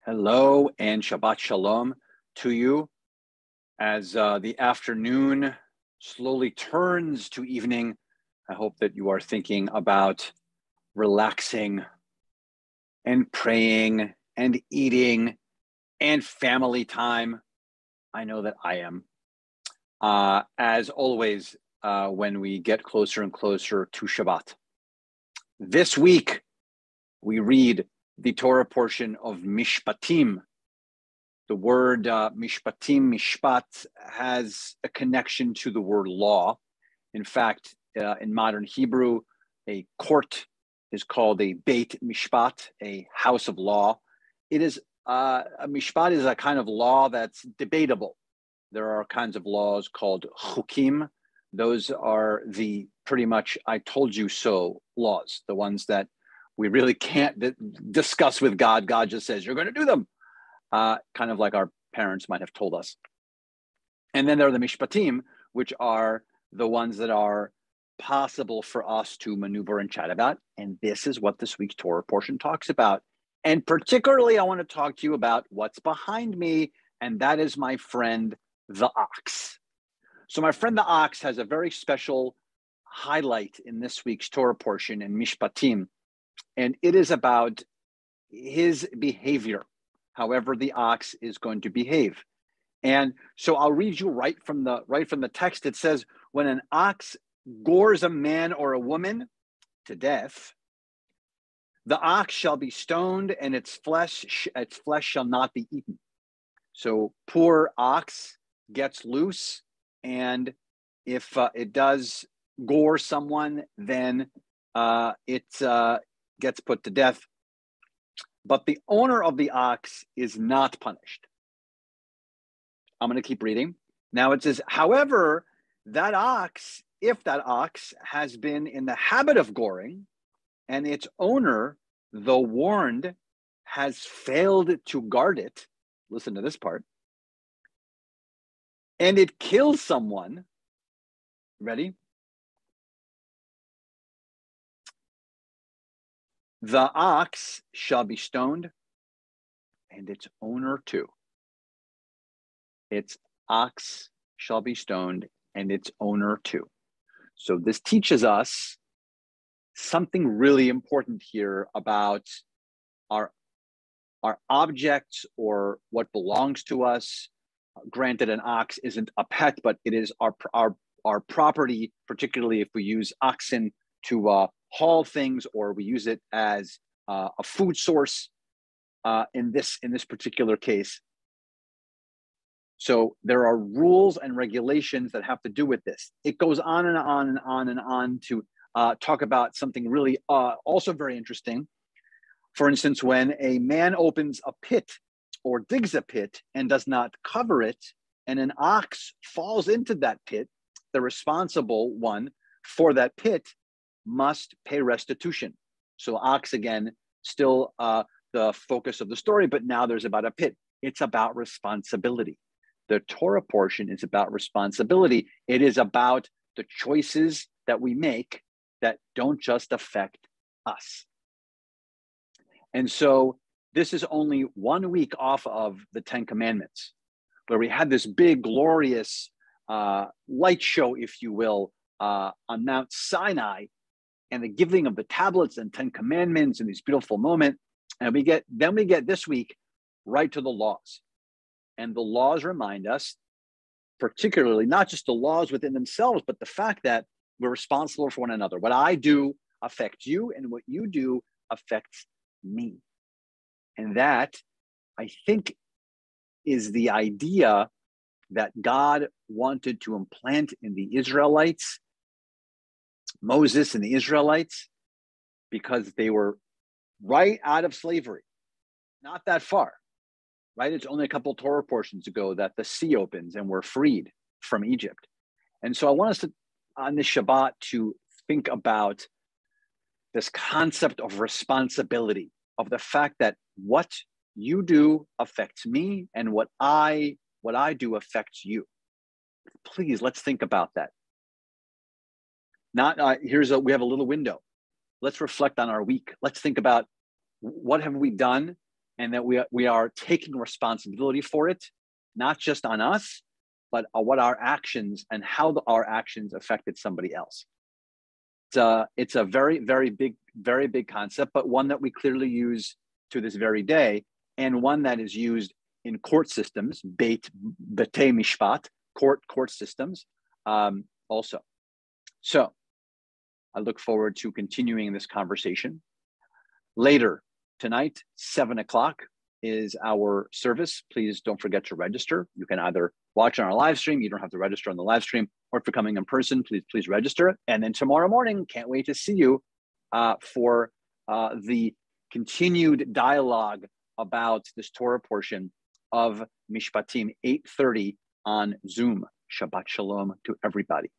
Hello and Shabbat Shalom to you as the afternoon slowly turns to evening. I hope that you are thinking about relaxing and praying and eating and family time. I know that I am. As always, when we get closer and closer to Shabbat. This week, we read the Torah portion of Mishpatim. The word Mishpatim, Mishpat, has a connection to the word law. In fact, in modern Hebrew, a court is called a Beit Mishpat, a house of law. It is a Mishpat is a kind of law that's debatable. There are kinds of laws called chukim. Those are the pretty much I told you so laws, the ones that we really can't discuss with God. God just says, you're going to do them. Kind of like our parents might have told us. And then there are the mishpatim, which are the ones that are possible for us to maneuver and chat about. And this is what this week's Torah portion talks about. And particularly, I want to talk to you about what's behind me, and that is my friend, the ox. So my friend, the ox, has a very special highlight in this week's Torah portion in Mishpatim. And it is about his behavior, however the ox is going to behave. And so I'll read you right from the text. It says, when an ox gores a man or a woman to death, the ox shall be stoned, and its flesh shall not be eaten. So poor ox gets loose, and if it does gore someone, then it gets put to death. But the owner of the ox is not punished. I'm going to keep reading. Now it says, however, if that ox has been in the habit of goring, and its owner, though warned, has failed to guard it, listen to this part, and it kills someone, ready? The ox shall be stoned, and its owner too. Its ox shall be stoned, and its owner too. So this teaches us something really important here about our objects or what belongs to us. Granted, an ox isn't a pet, but it is our property, particularly if we use oxen to haul things, or we use it as a food source in this particular case. So there are rules and regulations that have to do with this. It goes on and on and on and on to talk about something really also very interesting. For instance, when a man opens a pit or digs a pit and does not cover it, and an ox falls into that pit, the responsible one for that pit must pay restitution. So ox, again, still the focus of the story, but now there's about a pit. It's about responsibility. The Torah portion is about responsibility. It is about the choices that we make that don't just affect us. And so this is only 1 week off of the 10 Commandments, where we had this big, glorious light show, if you will, on Mount Sinai, and the giving of the tablets and 10 Commandments and this beautiful moment. And we get this week right to the laws. And the laws remind us, particularly, not just the laws within themselves, but the fact that we're responsible for one another. What I do affects you, and what you do affects me. And that, I think, is the idea that God wanted to implant in the Israelites, Moses and the Israelites, because they were right out of slavery, not that far, right? It's only a couple Torah portions ago that the sea opens and we're freed from Egypt. And so I want us to, on this Shabbat, to think about this concept of responsibility, of the fact that what you do affects me, and what I do affects you. Please, let's think about that. We have a little window. Let's reflect on our week. Let's think about, what have we done and that we are taking responsibility for it, not just on us, but what our actions and how our actions affected somebody else. It's a very, very big concept, but one that we clearly use to this very day, and one that is used in court systems, beit mishpat, court systems, also. So I look forward to continuing this conversation. Later tonight, 7 o'clock is our service. Please don't forget to register. You can either watch on our live stream. You don't have to register on the live stream, or if you're coming in person, please register. And then tomorrow morning, can't wait to see you for the continued dialogue about this Torah portion of Mishpatim, 8:30 on Zoom. Shabbat Shalom to everybody.